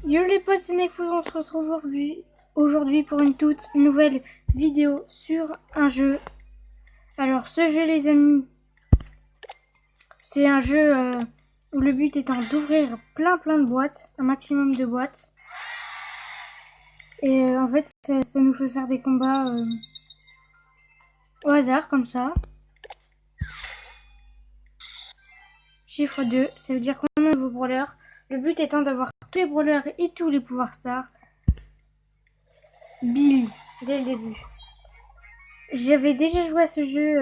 Yo les potes, c'est Nekfeu, on se retrouve aujourd'hui pour une toute nouvelle vidéo sur un jeu. Alors ce jeu les amis, c'est un jeu où le but étant d'ouvrir plein de boîtes, un maximum de boîtes. Et en fait ça nous fait faire des combats au hasard comme ça. Chiffre 2, ça veut dire qu'on a un nouveau brawler. Le but étant d'avoir tous les brawlers et tous les pouvoirs stars. Billy, dès le début. J'avais déjà joué à ce jeu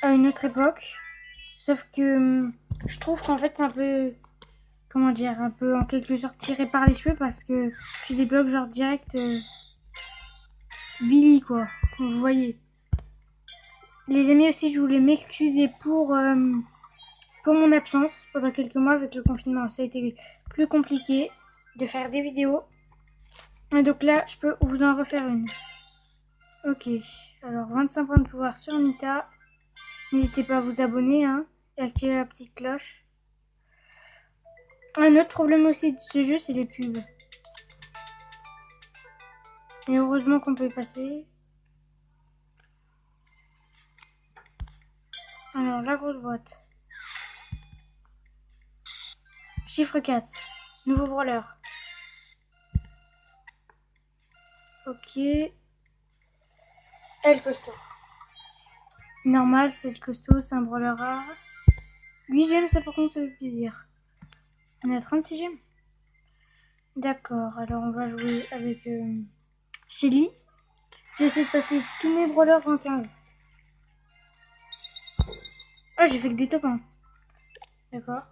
à une autre époque, sauf que je trouve qu'en fait c'est un peu, comment dire, un peu en quelque sorte tiré par les cheveux parce que tu débloques genre direct Billy quoi, vous voyez. Les amis aussi, je voulais m'excuser pour mon absence pendant quelques mois avec le confinement. Ça a été plus compliqué de faire des vidéos. Et donc là, je peux vous en refaire une. Ok, alors 25 points de pouvoir sur Nita. N'hésitez pas à vous abonner hein, et activer la petite cloche. Un autre problème aussi de ce jeu, c'est les pubs. Et heureusement qu'on peut y passer. Alors, la grosse boîte. Chiffre 4. Nouveau brawler. Ok. Elle costaud. C'est normal, c'est le costaud, c'est un brawler rare. 8 gemmes, ça par contre, ça fait plaisir. On est à 36 gemmes. D'accord, alors on va jouer avec Shelly. J'essaie de passer tous mes brawlers en 15. Ah, j'ai fait que des top 1. D'accord.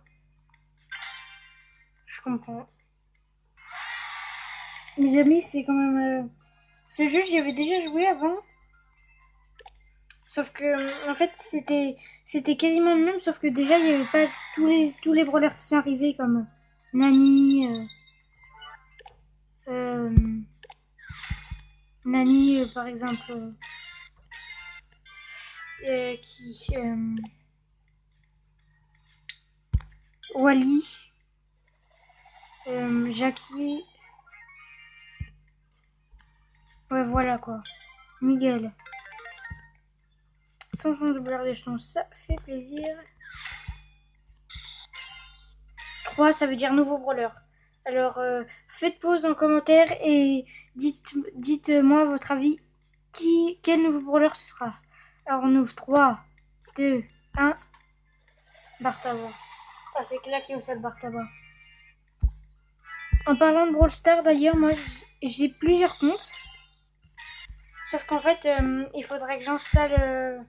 Je comprends. Mes amis, c'est quand même... Ce jeu, j'y avais déjà joué avant. Sauf que, en fait, c'était quasiment le même, sauf que déjà, il n'y avait pas tous les brawlers qui sont arrivés, comme Nani, euh, Nani, par exemple, Wally, Jackie, ouais, voilà, quoi. Miguel. 500 doubleurs de jetons, ça fait plaisir. 3, ça veut dire nouveau brawler. Alors, faites pause en commentaire et dites-moi votre avis. Quel nouveau brawler ce sera? Alors, on ouvre 3, 2, 1. Bartava. Ah, c'est là qui me fait le Bartava. En parlant de Brawl Stars, d'ailleurs, moi, j'ai plusieurs comptes. Sauf qu'en fait, il faudrait que j'installe...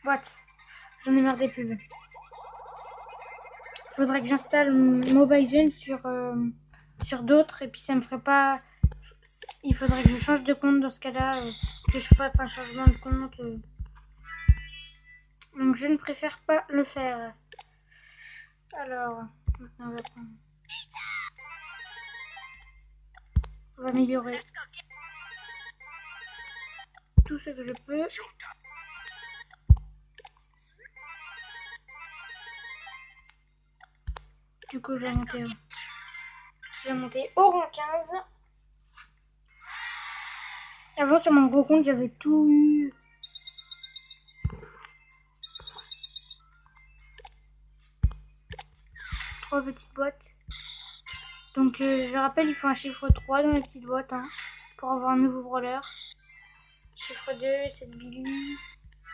what? J'en ai marre des pubs. Faudrait que j'installe Mobizen sur d'autres et puis ça me ferait pas. Il faudrait que je change de compte dans ce cas-là, que je fasse un changement de compte. Donc je ne préfère pas le faire. Alors, maintenant on va améliorer tout ce que je peux. Du coup, je vais monter au rang 15. Avant, sur mon gros compte, j'avais tout eu. Trois petites boîtes. Donc, je rappelle, il faut un chiffre 3 dans les petites boîtes hein, pour avoir un nouveau brawler. Chiffre 2, c'est Billy.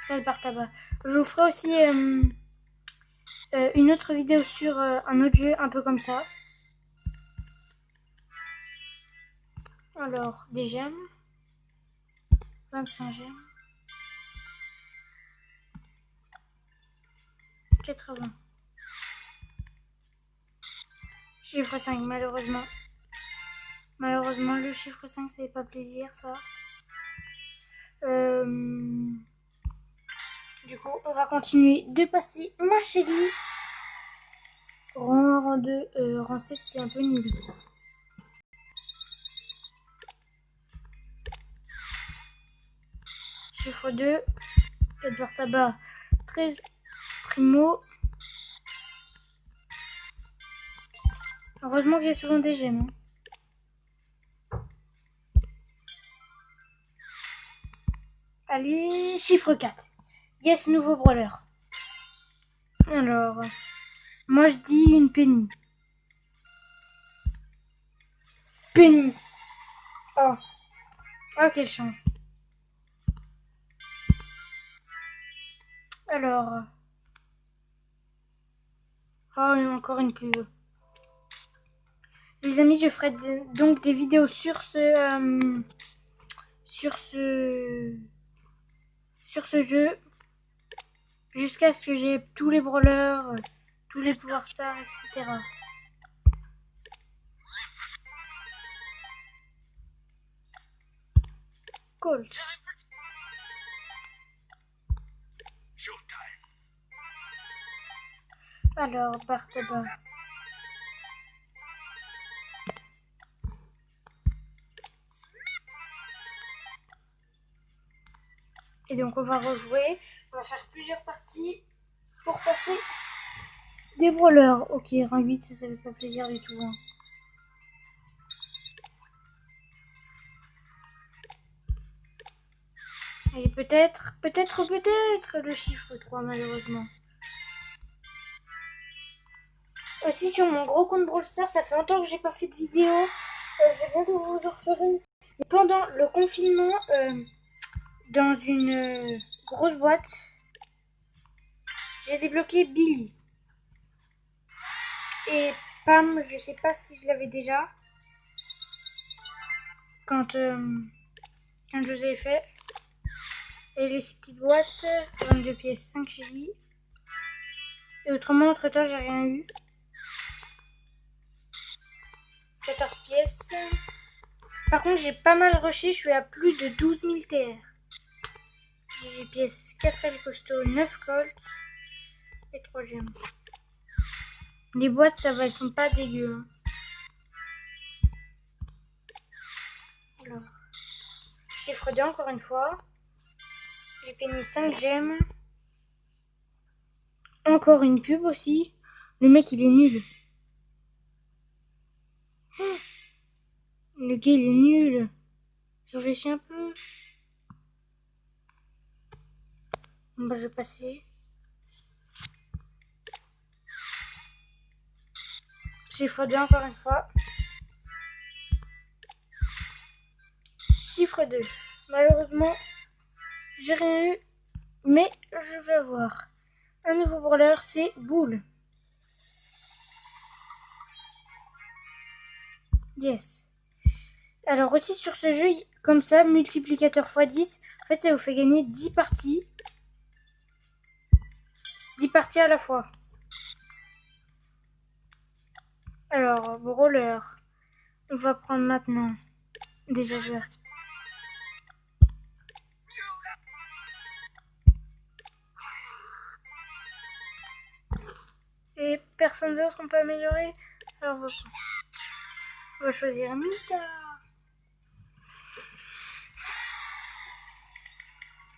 Ça part tabac. Je vous ferai aussi une autre vidéo sur un autre jeu un peu comme ça. Alors, des gemmes. 25 gemmes. 80. Chiffre 5, malheureusement. Malheureusement, le chiffre 5, ça fait pas plaisir, ça. Du coup, on va continuer de passer ma chérie. Rang 2, rang 7, c'est un peu nul. Chiffre 2, 4 barres tabac, 13 Primo. Heureusement qu'il y a souvent des gemmes. Allez, chiffre 4. Yes, nouveau brawler. Alors, moi je dis une Penny. Penny. Oh. Oh, quelle chance. Alors. Oh, et encore une pub. Les amis, je ferai donc des vidéos sur ce jeu jusqu'à ce que j'ai tous les brawlers, tous les pouvoirs stars, etc. Cool. Alors, Bartaba. Et donc, on va rejouer. On va faire plusieurs parties pour passer des brawlers. Ok, rang 8, ça fait pas plaisir du tout. Hein. Et peut-être le chiffre 3, malheureusement. Aussi, sur mon gros compte Brawl Stars, ça fait longtemps que j'ai pas fait de vidéo. Je vais bientôt vous en refaire une. Mais pendant le confinement, dans une grosse boîte, j'ai débloqué Billy. Et Pam, je sais pas si je l'avais déjà. Quand je vous ai fait. Et les 6 petites boîtes, 22 pièces, 5 chéris. Et autrement, entre temps, j'ai rien eu. 14 pièces. Par contre, j'ai pas mal rushé, je suis à plus de 12 000 TR. 18 pièces, 4 L costaud, 9 colts et 3 gemmes. Les boîtes, ça va, elles sont pas dégueu. Hein. Alors, chiffre 2 encore une fois. J'ai payé 5 gemmes. Encore une pub aussi. Le mec, il est nul. Le gars, il est nul. Je réfléchis un peu. Bon, je vais passer. Chiffre 2 encore une fois. Chiffre 2. Malheureusement, j'ai rien eu. Mais je vais avoir un nouveau brawler, c'est Boule. Yes. Alors aussi sur ce jeu, comme ça, multiplicateur x 10, en fait ça vous fait gagner 10 parties. 10 parties à la fois. Alors, brawler. On va prendre maintenant déjà vert. Et personne d'autre on peut améliorer. Alors on va choisir Nita.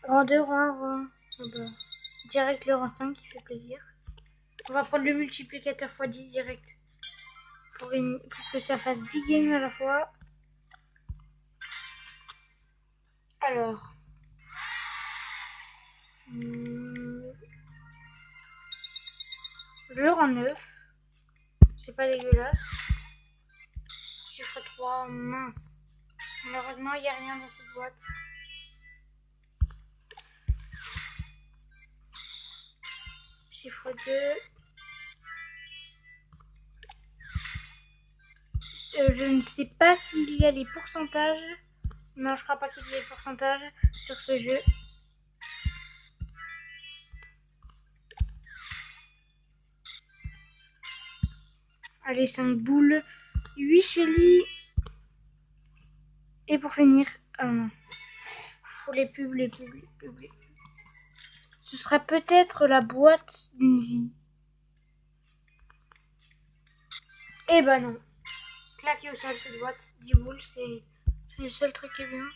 Rang 2, rang 1, rang. Direct le rang 5 qui fait plaisir. On va prendre le multiplicateur x 10 direct. Pour que ça fasse 10 games à la fois. Alors. Le rang 9. C'est pas dégueulasse. Chiffre 3, mince. Malheureusement, il n'y a rien dans cette boîte. Chiffre 2. Je ne sais pas s'il y a les pourcentages. Non, je crois pas qu'il y ait les pourcentages sur ce jeu. Allez, 5 boules. 8 Shelly. Et pour finir... Ah non. Les pubs. Ce sera peut-être la boîte d'une vie. Eh ben non. Claquer au sol cette boîte. 10 boules, c'est le seul truc qui est bien.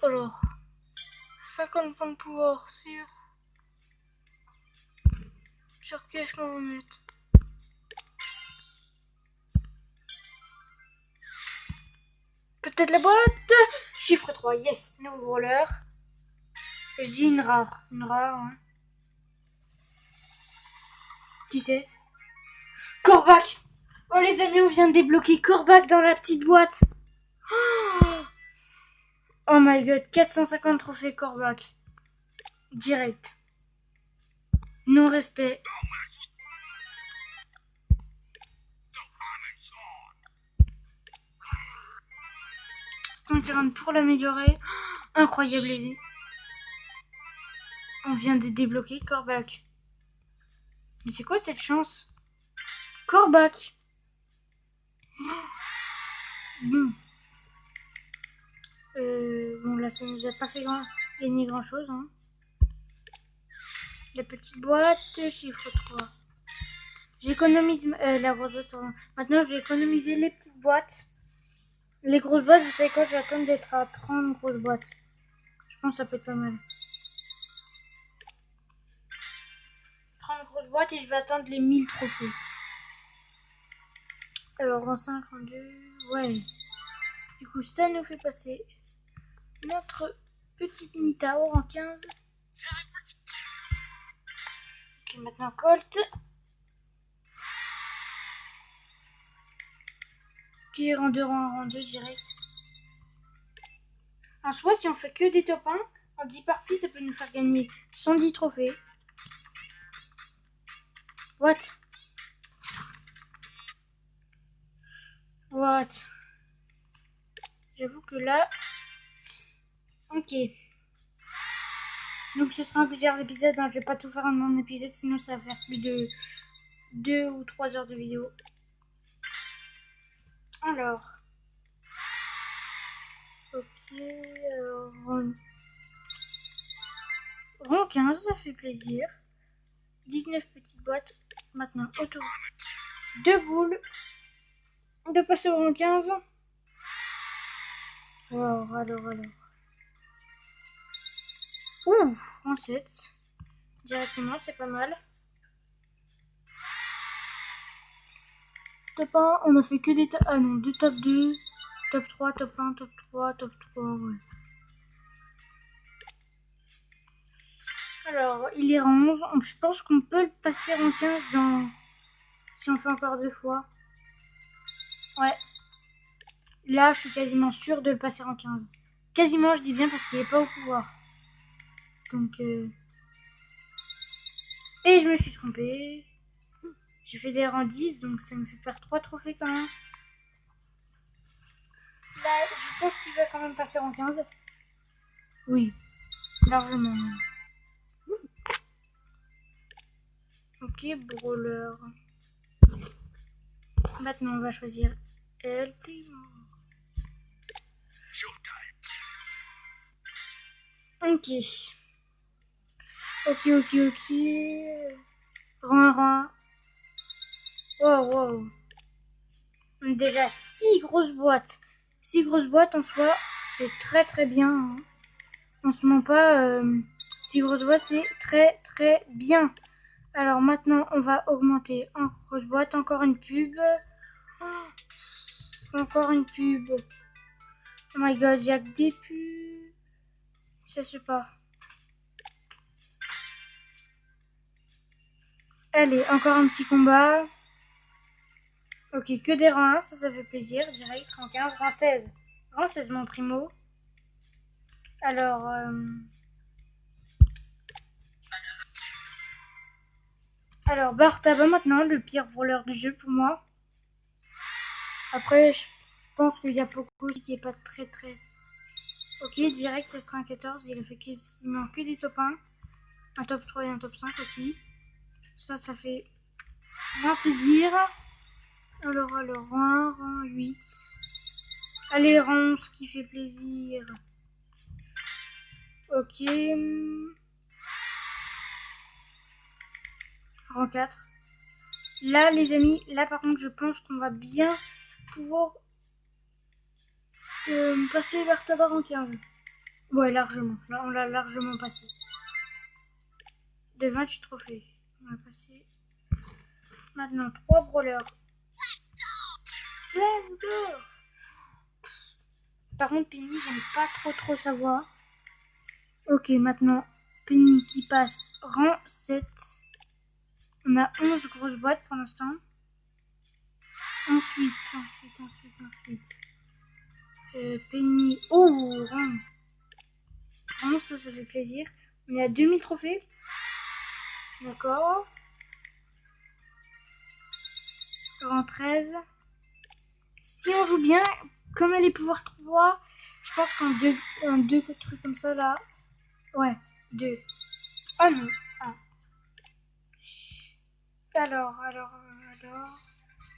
Alors. 50 points de pouvoir, sûr. Sur qui est-ce qu'on va mettre? Peut-être la boîte. Chiffre 3, yes, nouveau roller. Je dis une rare. Une rare, hein. Qui c'est? Corbac. Oh les amis, on vient de débloquer Corbac dans la petite boîte. Oh my god, 450 trophées Corbac. Direct. Non-respect. 140 pour l'améliorer. Incroyable les amis. On vient de débloquer Corbac. Mais c'est quoi cette chance? Corbac. Bon. Bon là ça nous a pas fait gagner grand chose. Hein. La petite boîte, chiffre 3. J'économise la grosse boîte. Maintenant je vais économiser les petites boîtes. Les grosses boîtes, vous savez quoi, j'attends d'être à 30 grosses boîtes. Je pense que ça peut être pas mal. 30 grosses boîtes et je vais attendre les 1000 trophées. Alors en 5, en 2, ouais. Du coup ça nous fait passer notre petite Nita au rang 15. Ok, maintenant Colt. Qui est rang 2, rang 2 direct. En soi, si on fait que des top 1, en 10 parties, ça peut nous faire gagner 110 trophées. What? J'avoue que là... Ok. Donc ce sera en plusieurs épisodes. Hein. Je vais pas tout faire en un épisode, sinon ça va faire plus de 2 ou 3 heures de vidéo. Alors... Ok, alors... Rang 15, ça fait plaisir. 19 petites boîtes. Maintenant, autour. 2 boules. De passer au rang 15. Wow, alors. Ouh, rang 7. Directement, c'est pas mal. Top 1, on a fait que des top... Ah non, deux top 2, top 3, top 1, top 3, top 3, ouais. Alors, il est rang 11, donc je pense qu'on peut le passer en 15 dans... si on fait encore 2 fois. Ouais. Là, je suis quasiment sûre de le passer en 15. Quasiment, je dis bien parce qu'il n'est pas au pouvoir. Donc, Et je me suis trompée. J'ai fait des rangs 10, donc ça me fait perdre 3 trophées quand même. Là, je pense qu'il va quand même passer en 15. Oui, largement. Ok, brawler. Maintenant, on va choisir El Primo. Ok. Rang 1. Wow. On a déjà 6 grosses boîtes. 6 grosses boîtes en soi, c'est très bien. Hein. On se ment pas. 6 grosses boîtes, c'est très bien. Alors maintenant, on va augmenter en grosse boîte. Encore une pub. Encore une pub. Oh my god, il y a que des pubs. Ça se passe pas. Allez, encore un petit combat. Ok, que des rangs 1, ça fait plaisir. Direct, rang 15, rang 16. Rang 16, mon primo. Alors... Alors, Bartaba maintenant, le pire voleur du jeu pour moi. Après, je pense qu'il y a Poco qui est pas très... Ok, direct 94, il a fait quasiment que des top 1. Un top 3 et un top 5 aussi. Ça fait moins plaisir. Alors, rang 8. Allez, rang 11 qui fait plaisir. Ok. Rang 4. Là, les amis, là par contre, je pense qu'on va bien pouvoir passer vers Tabar en 15. Ouais, largement. Là, on l'a largement passé. De 28 trophées. On a passé. Maintenant, 3 brawlers. Let's go! Par contre, Penny, j'aime pas trop savoir. Ok, maintenant, Penny qui passe rang 7. On a 11 grosses boîtes pour l'instant. Ensuite. Penny. Oh, rang. Ça fait plaisir. On est à 2000 trophées. D'accord. Rang 13. Si on joue bien, comme elle est pouvoir 3, je pense qu'en deux trucs comme ça là. Ouais, 2. Ah non, 1. Alors.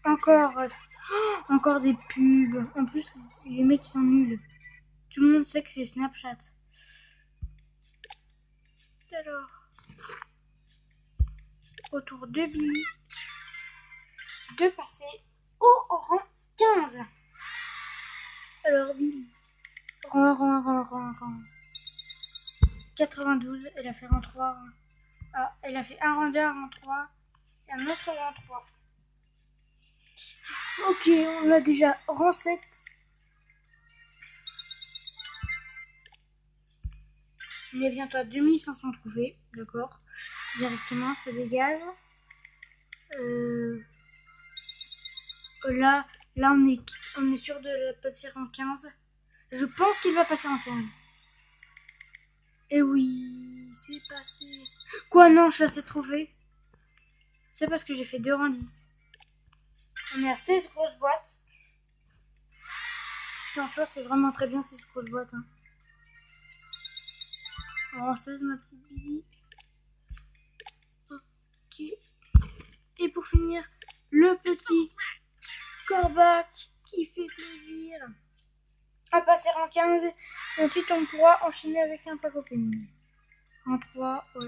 Encore, encore des pubs. En plus, les mecs ils sont nuls. Tout le monde sait que c'est Snapchat. Alors, autour de Billy, de passer au rang 15. Alors, Billy, rang. 92, elle a fait rang 3. Ah, elle a fait un rang 2, un rang 3 et un autre rang 3. Ok, on a déjà rang 7. On est bientôt à 2500 trophées, d'accord. Directement, ça dégage. Là, on est sûr de passer en 15. Je pense qu'il va passer en 15. Et oui, c'est passé. Quoi, non, je suis assez trophée. C'est parce que j'ai fait 2 rangs 10. On est à 16 grosses boîtes. Ce qui en soi, c'est vraiment très bien, 16 grosses boîtes. Hein. Rang 16, ma petite Billy. Ok. Et pour finir, le petit Corbac qui fait plaisir. À passer en 15. Et ensuite, on pourra enchaîner avec un pack opening. En 3, ouais.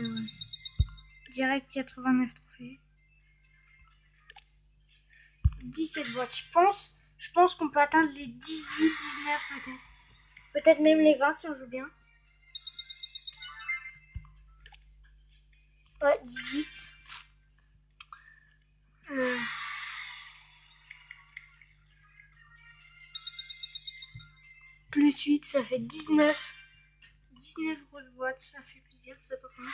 Direct 89 trophées. 17 boîtes, je pense qu'on peut atteindre les 18, 19 peut-être. Peut-être même les 20 si on joue bien. Ouais, 18. Plus 8, ça fait 19. 19 grosses boîtes, ça fait plaisir, ça par contre.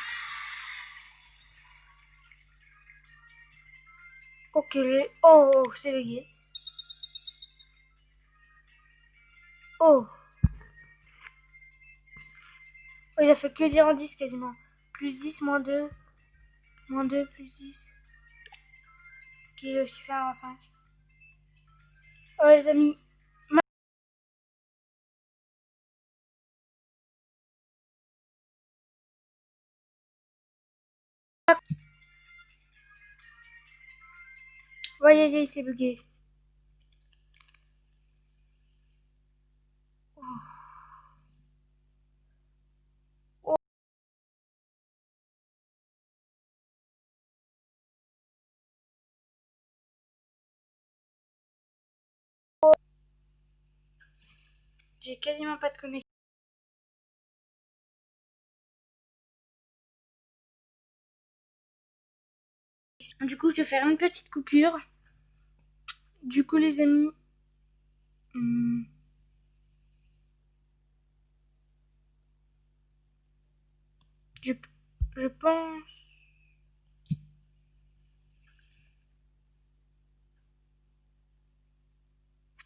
Ok, oh, c'est légué. Oh. Oh, il a fait que dire en 10 quasiment. Plus 10, moins 2. Moins 2, plus 10. Ok, il a aussi fait un 5. Oh les amis. Voyez, il s'est bugué. Oh. J'ai quasiment pas de connexion. Du coup, je vais faire une petite coupure. Du coup, les amis, je, je pense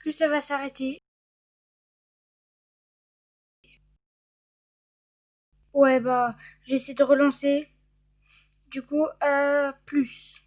que ça va s'arrêter. Ouais, bah, je vais essayer de relancer. Du coup, plus.